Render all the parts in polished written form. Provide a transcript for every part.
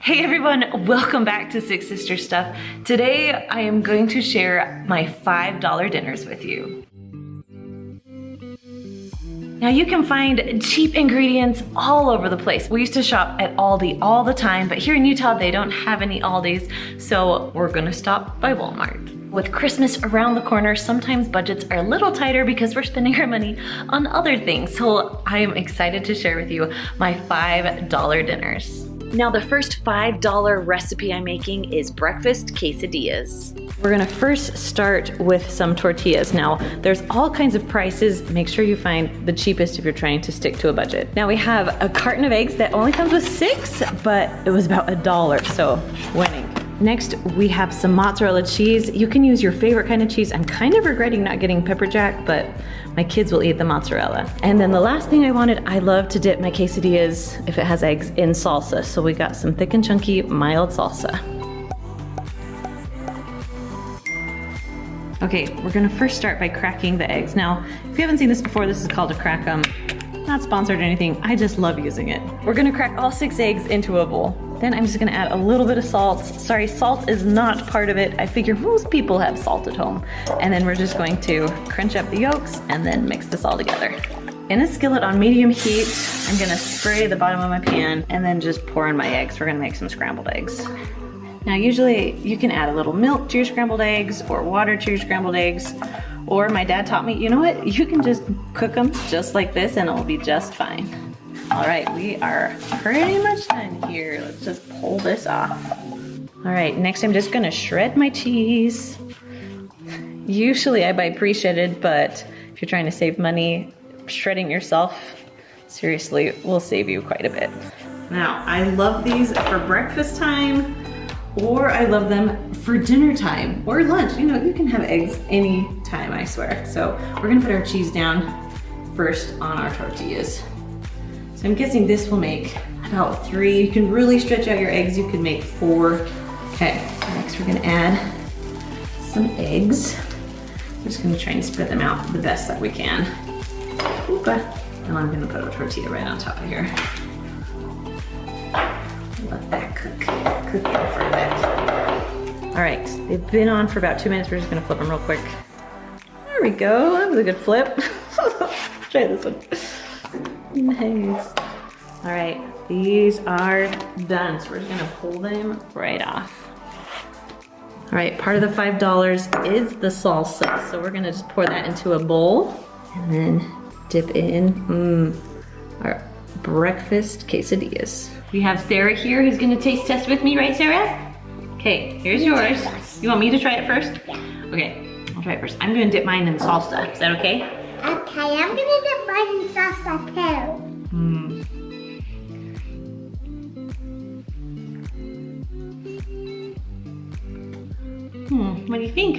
Hey everyone, welcome back to Six Sister Stuff. Today I am going to share my $5 dinners with you. Now you can find cheap ingredients all over the place. We used to shop at Aldi all the time, but here in Utah they don't have any Aldis, so we're gonna stop by Walmart. With Christmas around the corner, sometimes budgets are a little tighter because we're spending our money on other things. So I am excited to share with you my $5 dinners. Now the first $5 recipe I'm making is breakfast quesadillas. We're gonna first start with some tortillas. Now there's all kinds of prices. Make sure you find the cheapest if you're trying to stick to a budget. Now we have a carton of eggs that only comes with 6, but it was about $1, so winning. Next, we have some mozzarella cheese. You can use your favorite kind of cheese. I'm kind of regretting not getting pepper jack, but my kids will eat the mozzarella. And then the last thing I wanted, I love to dip my quesadillas, if it has eggs, in salsa. So we got some thick and chunky, mild salsa. Okay, we're gonna first start by cracking the eggs. Now, if you haven't seen this before, this is called a crack 'em. Not sponsored or anything, I just love using it. We're gonna crack all 6 eggs into a bowl. Then I'm just gonna add a little bit of salt. Sorry, salt is not part of it. I figure most people have salt at home. And then we're just going to crunch up the yolks and then mix this all together. In a skillet on medium heat, I'm gonna spray the bottom of my pan and then just pour in my eggs. We're gonna make some scrambled eggs. Now usually you can add a little milk to your scrambled eggs or water to your scrambled eggs. Or my dad taught me, you know what? You can just cook them just like this and it'll be just fine. All right, we are pretty much done here. Let's just pull this off. All right, next I'm just gonna shred my cheese. Usually I buy pre-shredded, but if you're trying to save money, shredding yourself, seriously, will save you quite a bit. Now, I love these for breakfast time, or I love them for dinner time or lunch. You know, you can have eggs any time, I swear. So we're gonna put our cheese down first on our tortillas. So I'm guessing this will make about 3. You can really stretch out your eggs. You can make 4. Okay, next we're gonna add some eggs. I'm just gonna try and spread them out the best that we can. Oopa. And I'm gonna put a tortilla right on top of here. Let that cook in for a bit. All right, they've been on for about 2 minutes. We're just gonna flip them real quick. There we go, that was a good flip. Try this one. Nice. All right, these are done. So we're just gonna pull them right off. All right, part of the $5 is the salsa. So we're gonna just pour that into a bowl and then dip in our breakfast quesadillas. We have Sarah here who's gonna taste test with me, right Sarah? Okay, here's yours. You want me to try it first? Yeah. Okay, I'll try it first. I'm gonna dip mine in salsa. Is that okay? Okay, I'm gonna dip mine in salsa too. What do you think?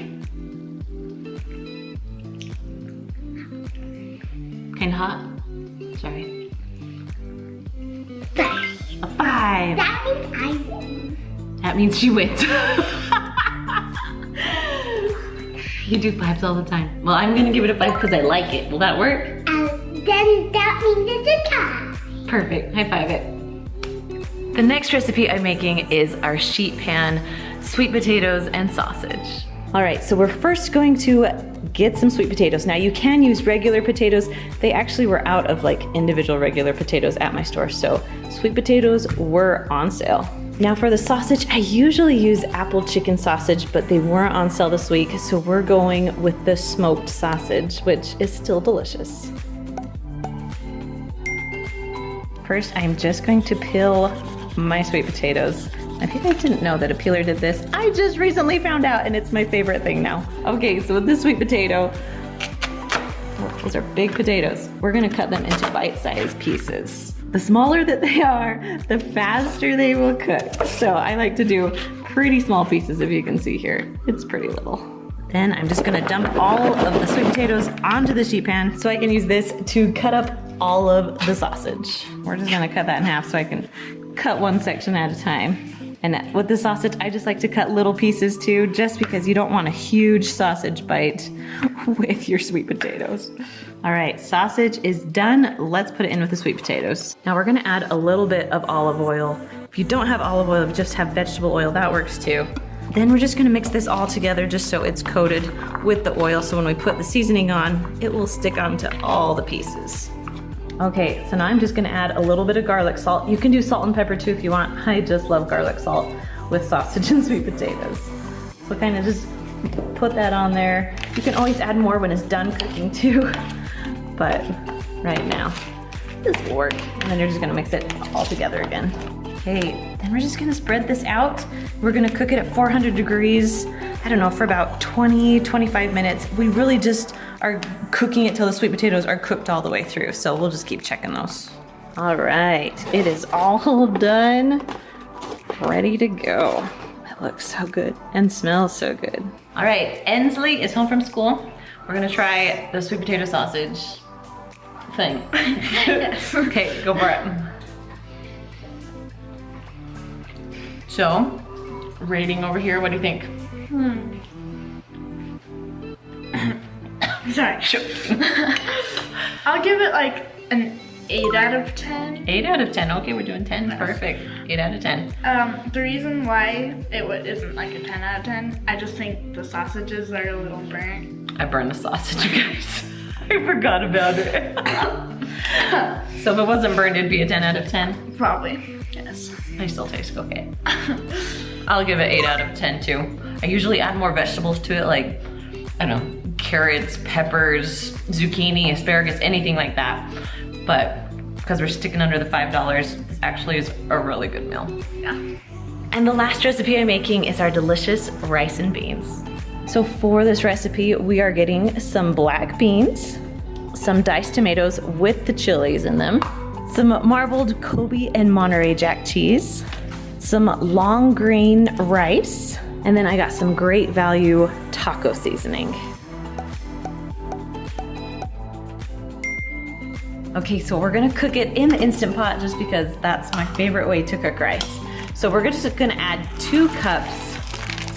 Kinda hot? Sorry. 5. A 5. That means I win. That means she wins. You do 5s all the time. Well, I'm gonna give it a 5 because I like it. Will that work? Then that means it's a tie. Perfect, high five it. The next recipe I'm making is our sheet pan sweet potatoes and sausage. All right, so we're first going to get some sweet potatoes. Now you can use regular potatoes. They actually were out of like individual regular potatoes at my store, so sweet potatoes were on sale. Now for the sausage, I usually use apple chicken sausage, but they weren't on sale this week, so we're going with the smoked sausage, which is still delicious. First, I'm just going to peel my sweet potatoes. If you guys didn't know that a peeler did this, I just recently found out and it's my favorite thing now. Okay, so with this sweet potato, those are big potatoes. We're gonna cut them into bite-sized pieces. The smaller that they are, the faster they will cook. So I like to do pretty small pieces, if you can see here. It's pretty little. Then I'm just gonna dump all of the sweet potatoes onto the sheet pan so I can use this to cut up all of the sausage. We're just gonna cut that in half so I can cut one section at a time. And with the sausage, I just like to cut little pieces too, just because you don't want a huge sausage bite with your sweet potatoes. All right, sausage is done. Let's put it in with the sweet potatoes. Now we're gonna add a little bit of olive oil If you don't have olive oil, just have vegetable oil, that works too. Then we're just gonna mix this all together just so it's coated with the oil, so when we put the seasoning on, it will stick onto all the pieces. Okay, so now I'm just gonna add a little bit of garlic salt. You can do salt and pepper too if you want. I just love garlic salt with sausage and sweet potatoes. So kind of just put that on there. You can always add more when it's done cooking too, but right now, this will work. And then you're just gonna mix it all together again. Okay, then we're just gonna spread this out. We're gonna cook it at 400 degrees, I don't know, for about 20, 25 minutes. We really just are cooking it till the sweet potatoes are cooked all the way through, so we'll just keep checking those. All right, it is all done, ready to go. It looks so good and smells so good. All right, Ensley is home from school. We're gonna try the sweet potato sausage thing. Okay, go for it. So, rating over here, what do you think? Sorry. Sure. I'll give it like an 8 out of 10. 8 out of 10, okay, we're doing 10, perfect. 8 out of 10. The reason why it isn't like a 10 out of 10, I just think the sausages are a little burnt. I burned the sausage, you guys. I forgot about it. So if it wasn't burned, it'd be a 10 out of 10? Probably, yes. They still taste okay. I'll give it 8 out of 10 too. I usually add more vegetables to it, like, I don't know, carrots, peppers, zucchini, asparagus, anything like that. But because we're sticking under the $5, this actually is a really good meal. Yeah. And the last recipe I'm making is our delicious rice and beans. So for this recipe, we are getting some black beans, some diced tomatoes with the chilies in them, some marbled Kobe and Monterey Jack cheese, some long grain rice, and then I got some great value taco seasoning. Okay, so we're gonna cook it in the Instant Pot just because that's my favorite way to cook rice. So we're just gonna add 2 cups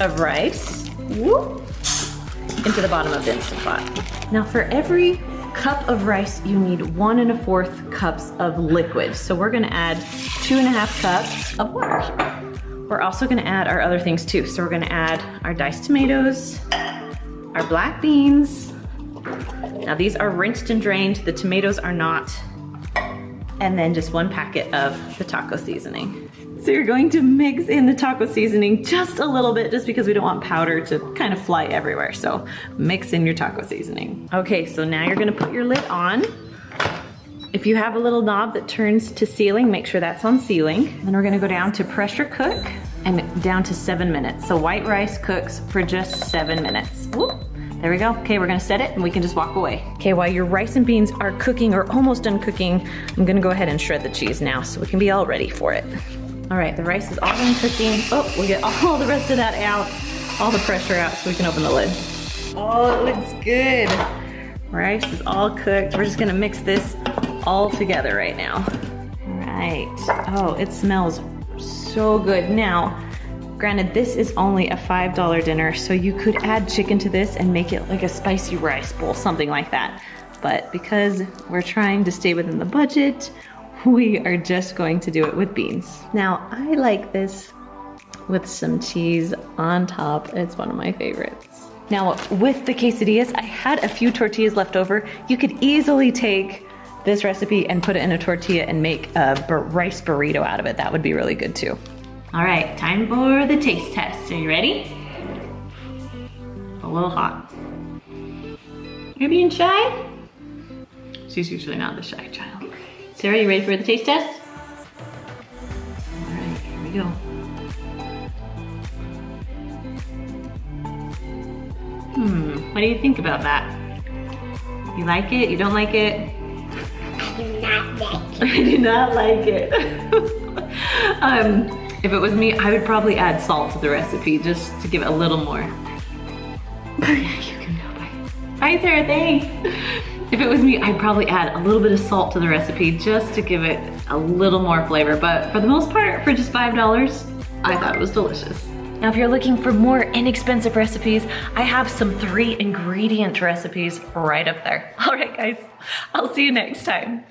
of rice into the bottom of the Instant Pot. Now for every cup of rice, you need 1 1/4 cups of liquid. So we're gonna add 2 1/2 cups of water. We're also gonna add our other things too. So we're gonna add our diced tomatoes, our black beans. Now these are rinsed and drained, the tomatoes are not. And then just 1 packet of the taco seasoning. So you're going to mix in the taco seasoning just a little bit, just because we don't want powder to kind of fly everywhere. So mix in your taco seasoning. Okay, so now you're gonna put your lid on. If you have a little knob that turns to sealing, make sure that's on sealing. Then we're gonna go down to pressure cook and down to 7 minutes. So white rice cooks for just 7 minutes. Whoop. There we go. Okay, we're gonna set it and we can just walk away. Okay, while your rice and beans are cooking or almost done cooking, I'm gonna go ahead and shred the cheese now so we can be all ready for it. All right, the rice is all done cooking. Oh, we get all the rest of that out, all the pressure out so we can open the lid. Oh, it looks good. Rice is all cooked. We're just gonna mix this all together right now. All right. Oh, it smells so good. Now, granted, this is only a $5 dinner, so you could add chicken to this and make it like a spicy rice bowl, something like that. But because we're trying to stay within the budget, we are just going to do it with beans. Now, I like this with some cheese on top. It's one of my favorites. Now, with the quesadillas, I had a few tortillas left over. You could easily take this recipe and put it in a tortilla and make a rice burrito out of it. That would be really good too. All right, time for the taste test. Are you ready? A little hot. You're being shy? She's usually not the shy child. Sarah, you ready for the taste test? All right, here we go. What do you think about that? You like it? You don't like it? I do not like it. If it was me, I would probably add salt to the recipe just to give it a little more. You can go. Bye. Bye, Sarah, thanks. If it was me, I'd probably add a little bit of salt to the recipe just to give it a little more flavor. But for the most part, for just $5, I thought it was delicious. Now, if you're looking for more inexpensive recipes, I have some 3-ingredient recipes right up there. All right, guys, I'll see you next time.